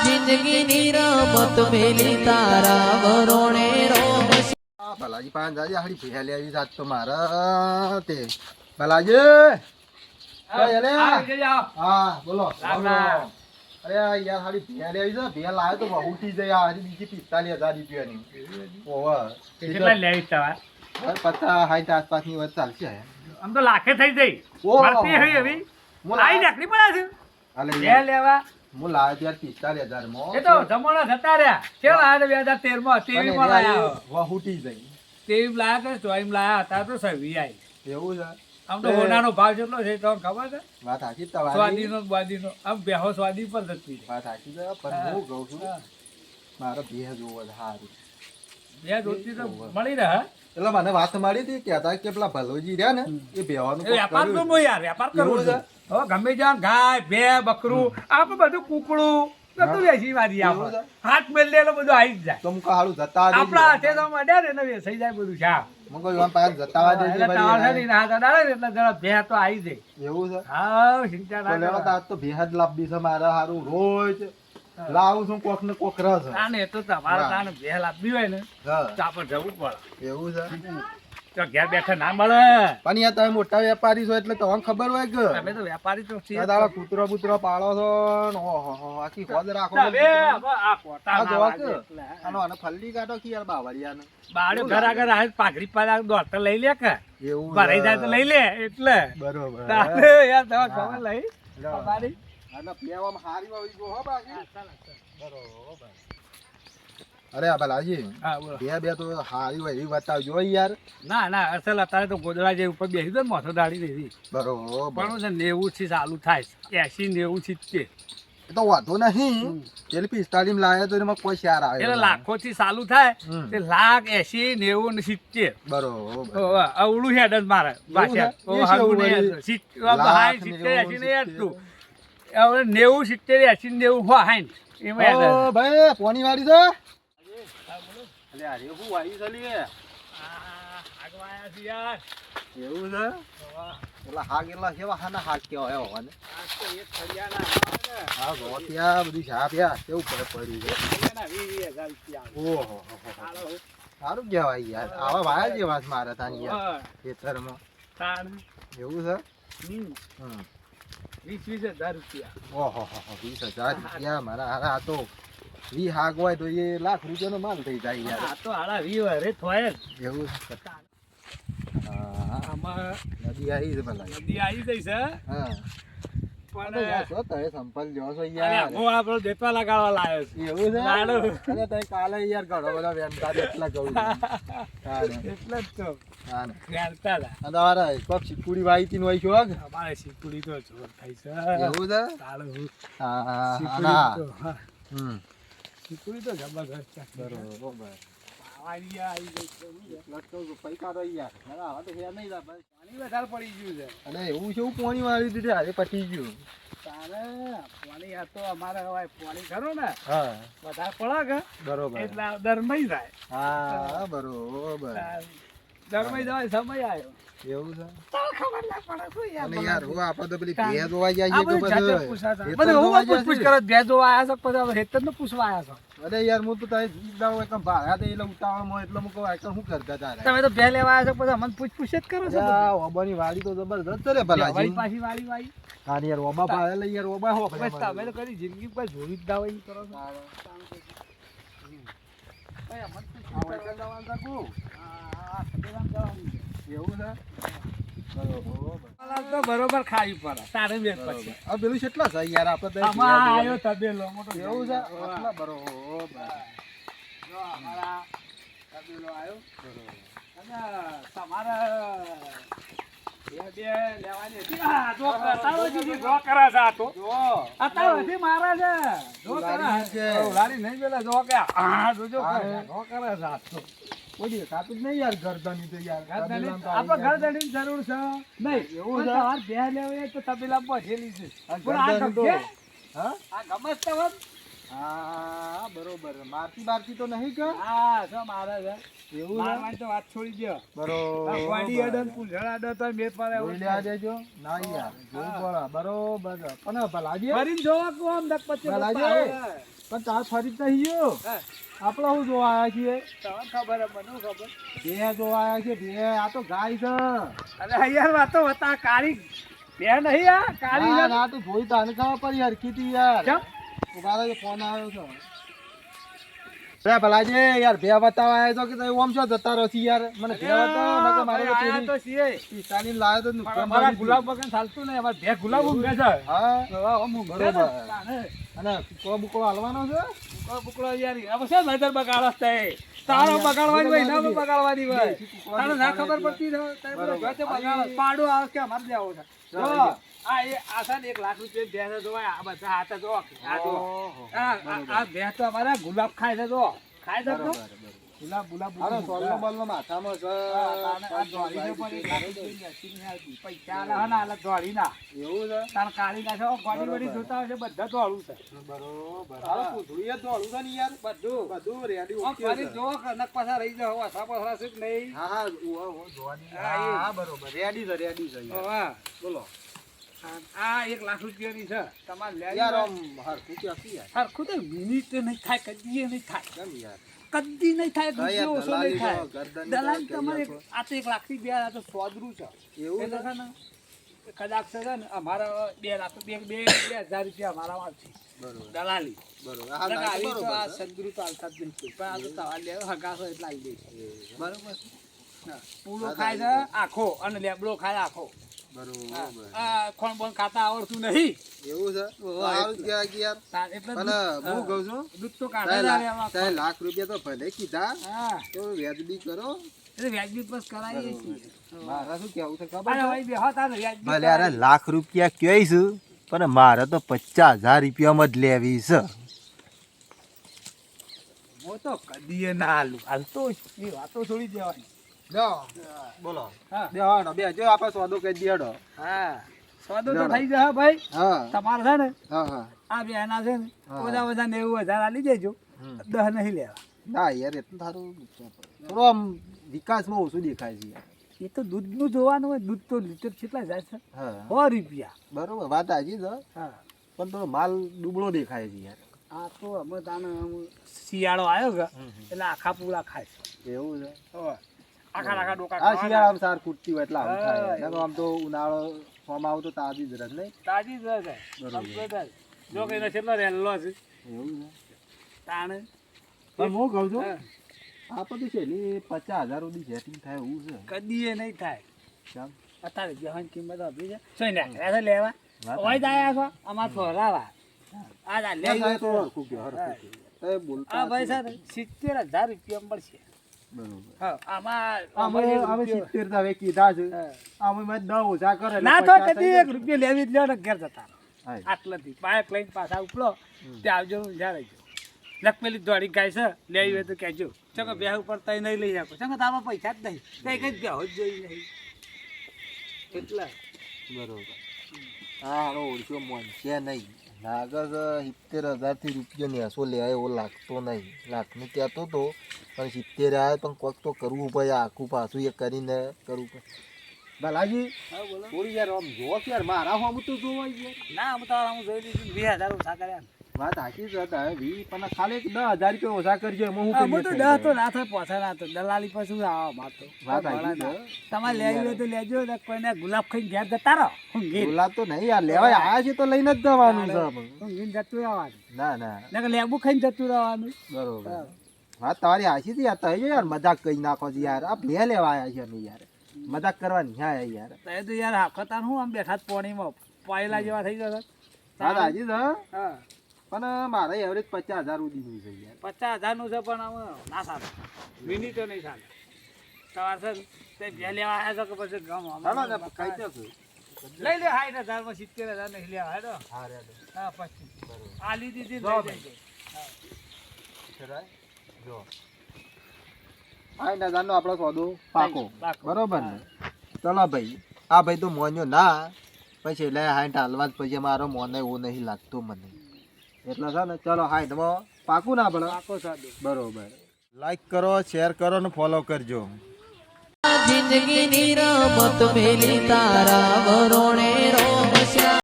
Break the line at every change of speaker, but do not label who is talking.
જિંદગીની રમત મેલી તારા વરોણે રોમ
ભલાજી પાંચ જાજે હાડી ભેયા લેવી જાત તો મારા તે ભલાજી હા બોલો અરે યાર હાડી ભેયા લેવી છે ભેયા લાવે તો બહુ ઉઠી જાય હારી બીજી 45,000 રૂપિયાની ઓવર
કેટલા લેવી તમારે
50-60 આસપાસની વાત ચાલશે
આમ તો લાખે થઈ જઈ મળતી હોય એવી આઈ નકલી પડે છે
હાલે
લે લેવા
હું લાવે ત્યારે 45,000 માં
એ તો જમણા જતા રહ્યા કેમ લાયા 2013 માં તેવી માં લાયા
ઉઠી જાય
તેવી લાયા કે ચોઈમ લાયા હતા તો સવી આવી
એવું છે
આમ તો હોનાનો ભાવ કેટલો છે તમને ખબર છે
વાત સાચી તમારી
સ્વાદીનો બાદીનો આમ બેહો સ્વાદી પર જતી
વાત સાચી છે પણ હું કહું છું મારો ભેહ જોવો સારું
બે જોતી તો મળી રહે
એટલે મને વાત મળી હતી કહેતા કે પેલા ભલોજી રહ્યા ને એ બેવાનું
વેપાર તો બહુ યાર વેપાર કરવો છે હવે ગમે જ્યાં ગાય બે બકરું આપણે બધું કુકડું બધું વેચી વાળી આપણે હાથ મેલ દે બધું આવી જ જાય
તો મુકા હારું જતા
આપણા હાથે તો અડ્યા ને વેચાઈ જાય બધું છે
મુકો યુવાન પાસે જતા દેજે
એટલે તાવડે ની રાત અડાડે ને એટલે જરા ભે તો આવી જાય
એવું છે
હા ચિંતા ના
લેવા તો આજ તો ભેહ જ લાવવી છે મારા હારું રોજ લાવું છું કોક ને કોક રસ
તાને તો તમારે તાને ભે લાવવી હોય ને
હા
તો આપણે જવું પડે
એવું છે
તો ઘેર બેઠા ના મળે
પણ યાર તમે મોટા વેપારી છો એટલે તમને ખબર હોય કે
તમે તો વેપારી તો છીએ
દાદા કૂતરો બુતરો પાળો છો ને ઓહો આખી હોદ રાખો
હવે આ કોટા
આ
ના
જોવા
વાગે
કે
એટલે.
આનો ફલ્લી કાઢો કે યાર બાવળિયાને
બાળો ઘર આગળ આવે પાઘડી પાડા દોડતા લઈ લે કે
એવું
ભરાઈ જાય તો લઈ લે એટલે
બરોબર
તારે યાર તમે ખબર લઈ અમારી
અને પ્લેવામાં હારી વાળી જો હો બાકી બરોબર અરે આ ભલાજી
હા બોલો
બે તો હારી હોય એવી બતાવજો યાર
ના ના અસલ અત્યારે તો ગોદડા જે ઉપર બેસી દો ને મોથો દાડી દીધી
બરોબર
પણ છે 90 થી ચાલુ થાય 80 90 થી
એ તો વાંધો નહીં પેલી 45 લાયા તો એમાં કોઈ શેર આવે
એટલે લાખો થી ચાલુ થાય
હમ.
તે લાખ 80 90 ને 70
બરોબર
અવળું હેડ જ મારે પાછળ
એ શું
હારું
વળી?
નહીં હાઈ 70 80 નહીં હેડતું હવે 90 70 80 90 હો હાઈ એમાં હેડ
ઓ ભાઈ પોની વાળી છે અરે અરે હું વાળી ચાલી
આગવાયા છે યાર
એવું છે પેલા હાગ એટલા કેવા હાના હાગ કેવા એવા ને
આ તો એક ફરિયાના
હા ગોતિયા બધું છાપ યાર કેવું પડ્યું છે
ફરિયાના 20,000 રૂપિયા
ઓહો સારું કહેવાય યાર આવા વાયા જેવા છે મારા તાની યાર ખેતરમાં
તાણ
એવું છે
20,000 રૂપિયા
ઓહો 20,000 રૂપિયા મારા હારા આ તો 20 હાગ હોય તો એ લાખ રૂપિયાનો માલ થઈ જાય યાર
આ તો હાડા 20 વરે થોય જ
એવું છે હા
આમાં
નદી આવી છે ભલા
નદી આવી ગઈ છે
હા
પણ
શું તમે સંપલ લ્યો છો
અરે
યાર
હું આપણો દેપા લગાડવા લાવ્યો છું
એવું છે
લાડુ.
અરે તઈ કાલે યાર ઘણો બધા વેનતા એટલા કહું છું
એટલે જ તો
હા ને
ઘેરતા હતા
આ તમારા કોક શીકુડી વાઈતી હોય છો કે
અમારે શીકુડી તો જોર થાય છે
એવું છે
તાળું
હા હા
શીકુડી તો હા
હમ
શીકુડી તો જબરદસ્ત છે
બરોબર
પાવાની આવી ગઈ છે
લટકો પૈસા તો યાર ના હવે તો હેર નહીં લા બસ
પાણી વધારે પડી ગયું છે
અને એવું છે પાણી વાળી દીધી આજે પટી ગયું
તારે પાણી આ તો અમારે હવે પાણી ખરો ને
હા
વધારે પડે કે
બરોબર
એટલે દરમઈ જાય
હા બરોબર
દરમઈ જવાય સમય આવ્યો
એવું છે
તો ખબર ના પડે શું યાર
અને યાર હું આપણે તો પેલી ભેજ જોવા જઈએ
આ
તો
બધું જાતે પૂછાતા.
બધું
બધું હું પૂછપૂછ કરે ભેજ જોવા આયા છો પછી હવે હેતર ને પૂછવા આયા છો
અરે યાર હું તો તારે જીવડા હોય કે ભાડા દે એટલે ઉતાવળમાં એટલે હું કહું આ શું કરતા તારે
તમે તો ભે લેવા આયા છો પછી અમને પૂછપૂછ જ કરો છો
આ ઓબાની વાડી તો જબરદસ્ત છે રે ભલાજી
વાળી પાછી વાળી વાળી
હા યાર ઓબા પાડે એટલે યાર ઓબા હો
બસ તમે તો કદી જિંદગી પર જોઈ જ દાવ એમ કરો છો ભાઈ અમને પૂછપૂછ કરવાનું. હા, સદેવાન જવાનું છે.
એવું છે
આ તો બરોબર ખાવી પડે તારે બે પછી
આ પેલું કેટલા છે યાર આપણે તો
આમાં આવ્યો તબેલો મોટો
એવું છે આટલા બરોબર
જો અમારા તબેલો આવ્યો અને તમારે બે લેવાની હતી. આ જો તાવજીજી જો કરે છે આ તો આ તાવજી મારે છે જો કરે છે લારી નહીં પેલા જો કે આ જોજો જો કરે છે આ તો
કોઈ કાતું જ નહીં યાર ગરદની તો યાર
આપણે ઘરધણીની જરૂર છે નહીં એવું છે તમારે બે લેવી તો તબેલા પહોંચેલી છે પણ આ
ગરદન તો
ગમે
હા
આ ગમે જ તમને
હા બરોબર મારતી બારતી તો નહીં કે
હા જો મારે છે
એવું
મારવાની તો વાત છોડી દો
બરોબર
વાડી અડન પૂંછડા અડન તો મેં પર
જોઈ લે દેજો ના યાર જોઈ પડે બરોબર પણ ભલાજી
ફરીને જોવા કો આમ દક પછી
ભલાજી પણ તાર ફરી થઈ ગયો
હા.
આપણે શું જોવા આવ્યા છીએ
તમને ખબર હે, મને ખબર.
બે જોવા આવ્યા છે બે આ તો ગાય છે
અરે યાર વાતો હતા કાળી બે નહીં આ કાળી
ના
છે.
ના તું જોઈ તાને ખબર પડી હરખી થી યાર
કેમ?
ઉભા રહેજો, ફોન આવ્યો છે રે ભલાજી યાર બે બતાવવા આવ્યો તો કે તમે ઓમ છો જતા રહો છો યાર મને બે બતાવો નકર મારે તો
ભાઈ, આયા
ચોરી
તો છીએ.
પિસ્તાલીસ લાવ્યો તો
પણ
નુકસાન
અમારા
કરી
ગુલાબ બગન ચાલતું નહીં, અમારે બે ગુલાબ ઊંઘે છે.
હા
હા, આમ ઊંઘે છે.
બરોબર.
તાને.
અને બુકડો બુકડો હાલવાનો છે
બુકડો બુકડો યાર, હવે શું નજર બગાડસ તે? તારો બગાડવાની હોય, ના બગાડવાની હોય. તારે ના ખબર પડતી ને, તારે બધું જોતે બગાડસ. પાડો આવે કે અમારે દેવો છે. જો, આ છે ને 1 લાખ રૂપિયા ભેંસ જોવાય, આ બધા હાથે જો, આ જો.
ઓહો.
આ ભેંસ તો અમારા ગુલાબ ખાય છે જો. ખાય છે તો?
બરોબર, બરોબર.
ગુલાબ ગુલાબ
અરે સોલનો બોલનો માથામાં છે
આ દોડીને પણ 1 લાખ રૂપિયા વેચી નહીં આવતી. પૈસા આલે હે ને, આલે દોડીના.
એવું છે
તાણ કાઢી નાખો, ગોડી વડી જોતા હશે, બધા દોડું છે.
બરોબર હાલો પૂછવું એ તો હળું છે ને યાર
બધું.
બધું રેડી
આમ
ઓકે
ફરી
છે.
જોવો કે નક પાછા રહી જાઓ, વાસા પાછા છે કે નહીં?
હા હા જોવાની
હા, એ.
હા બરોબર રેડી છે યાર.
હા, બોલો. આ 1 લાખ રૂપિયાની છે. તમારે લેવી
યાર
હોય?
આમ હરખું ક્યાંથી યાર
હરખું તો મિનિટ નહીં થાય, કદી નહીં થાય.
કેમ યાર
કદી નહીં થાય,
હા, યાર,
ગુસ્સો ઓછો નહીં
દલાલી
થાય.
તો ગરદન
દલાલી
તો
તમારે
કરી
આ તો 1 લાખથી બે આ તો સોદરું છે.
એવું
એટલે
છે?
છે ને, કદાચ છે ને અમારા 2 લાખ 2,000 રૂપિયા અમારામાં છે.
બરોબર
દલાલી.
બરોબર હા
નકર
ના,
આવી તો
બરોબર
આ
છે.
સદગુરુ તો હાલતા જ નહીં કોઈ. પણ આ તો તમારે લેવો હગાસો એટલે આવી દઈશ. બરોબર છે? હા. પૂરો ખાય છે આખો અને લેબડો ખાય આખો. હા.
બરોબર
આ ખોણ બોણ ખાતા આવડતું નહીં.
એવું છે તો
ઓહો,
સારું
એટલે.
કહેવાય કે યાર
તાર એટલે
અને હું કહું છું
દૂધ તો કાઢે જ આવે આમાં.
3 લાખ રૂપિયા તો ભલે કીધા
હા.
તો વ્યાજબી કરો
એટલે વ્યાજબી બસ કરાવીએ છીએ.
મારા શું કેવું છે
અરે
ખબર છે?
ભાઈ બેહો તારે વ્યાજબી
ભલે અરે
કરાવીએ.
લાખ રૂપિયા કહીશું પણ મારે તો 50,000 રૂપિયામાં જ લેવી છે.
હું તો કદીએ ના હાલું. હાલતો એ વાતો છોડી દેવાની.
લ્યો, બોલો
હા.
બે હાડો બે જો આપણે સોદો કહી દેડો
હા. સોદો તો
લેવડો.
થઈ જશે ભાઈ.
હા
તમારે છે ને
હા હા
આ બેના છે ને
હા.
ઓછા ઓછા 90,000 આલી દેજો. 10 નહીં લેવા.
ના યાર એટલું સારું થોડો આમ વિકાસમાં ઓછું દેખાય છે યાર
એ તો દૂધનું જોવાનું હોય. દૂધ તો લીટર કેટલા જાય છે?
હા
100 રૂપિયા.
બરોબર વાત હાજી છે
હા.
પણ થોડો માલ દુબળો દેખાય છે યાર
આ તો અમે તાને શિયાળો આવ્યો કે એટલે આખા પૂરા ખાય છે.
એવું છે
આખા ડોકા
આ
ખાવાના.
શિયાળામાં સાર ખૂટતી હોય એટલે આવું થાય
હા.
નકર આમ તો ઉનાળો ફોર્મ આવું તો તાજી જ રહે નહીં
તાજી જ રહે.
બરોબર.
કમ્પ્લીટ જ. જો કે એનો છેલ્લો રહેલો છે
એવું છે
તાણે.
પણ હું કહું છું
હા.
આ બધું છે ને 50,000 સુધી સેટિંગ થાય એવું છે
કદી એ નહીં થાય.
કેમ?
અત્યારે જવાની કિંમત આપી છે. શું નાખ્યા છે લેવા?
વાત
ઓય જ આયા છો અમાર ફરાવા. આ જા લઈ
ના, તો
ગયો
હરખું કયો, હરખું કયો. તમે બોલતા
આ ભાઈ
નથી.
સર 70,000 રૂપિયા મળશે.
બરોબર
હા આમાં
અમે
અમારે
અમે
રૂપિયો-
70 હવે કીધા છે
હા.
અમે મેં 10 ઓછા કરે એટલે
ના તો
50
કદી
થઈ
1 રૂપિયો લેવી જ લ્યો ને ઘેર જતા રહો.
જાય.
આટલાથી બાઇક લઈને પાછા ઉપલો ત્યાં આવજો જ્યાં રહેજો. લખમેલી દોડી ગાય છે લેવી હોય તો કહેજો. ચકો બે ઉપર તઈ નહીં લઈ શકો. ચકો તારા પૈસા જ નહીં. કઈ કઈ બેહો જ જોઈ નહીં. એટલે
બરોબર હા હારો ઓળખ્યો મોનશે નહીં
લાગે છે 70,000 થી રૂપિયા નેસો લેવાય એવો લાગતો નહીં. લાખનું કહેતો તો પણ 70 આવે પણ કોઈક તો કરવું પડે. આખું પાછું એ કરીને કરવું પડે.
ભલાજી
હા બોલો.
થોડી યાર આમ જોવો કે યાર મારા હોમ તો જોવો યાર
ના હું તારા હું જોઈ લીધું 20,000 ઓછા કર્યા.
વાત હાચી છે હવે વી પણ ખાલી 10,000 રૂપિયા ઓછા કરજો એમાં હું
હું તો
કરીએ
દસ તો ના થાય પોસા ના તો દલાલી પર શું આવા મારતો.
વાત હાચી છે.
તમારે લેવી હોય તો લેજો ને કોઈને ગુલાબ ખાઈને ઘેર જતા રહો. ઊંઘીને.
બોલા તો નહીં યાર લેવાય આયા છે તો લઈને જ જવાનું છે આપણે.
ઊંઘીને જતું રહેવાનું.
ના ના
નકર લેબુ ખાઈને જતું રહેવાનું.
બરોબર
હા.
વાત તમારી હાચી છે યાર તમે યાર મજાક કરી નાખો છો યાર આ ભે લેવા આયા છે અમે યાર મજાક કરવાની ન્યા આયા યાર
તો એ તો યાર હાકતાન હું આમ બેઠા જ પોણીમાં પાયલા જેવા થઈ જતા.
વાત હાચી છે
હા
પણ મારે એવરેજ 50,000 સુધીનું છે યાર
50,000 નું છે પણ આમાં ના સારું. મિનિટો નહીં સારું. તમારે છે ને તે બે લેવા આવ્યા છો કે પછી ગમ
હાલો ને ખાઈ દો છું.
લઈ લે 60,000 માં 70,000 નહીં લેવા હેડો.
હા રેડો
હા પછી આલી દીધી
જો
લઈ
ભાઈ.
જજો.
ખરાય? જો આ નજારનો આપણો સોદો પાકો
પાકો.
બરોબર ને
ચલો ભાઈ આ ભાઈ તો મોન્યો ના પછી એટલે 60 હાલવા જ પછી મારો મોને એવું નહીં લાગતું મને.
એટલે છે ને ચલો હાઈટમાં પાકું ના પડે
પાકો સાદો.
બરોબર
લાઈક કરો, શેર કરો ને ફોલો કરજો.
જિંદગીની રમત મેલી તારા વરોણે રોમશ્યા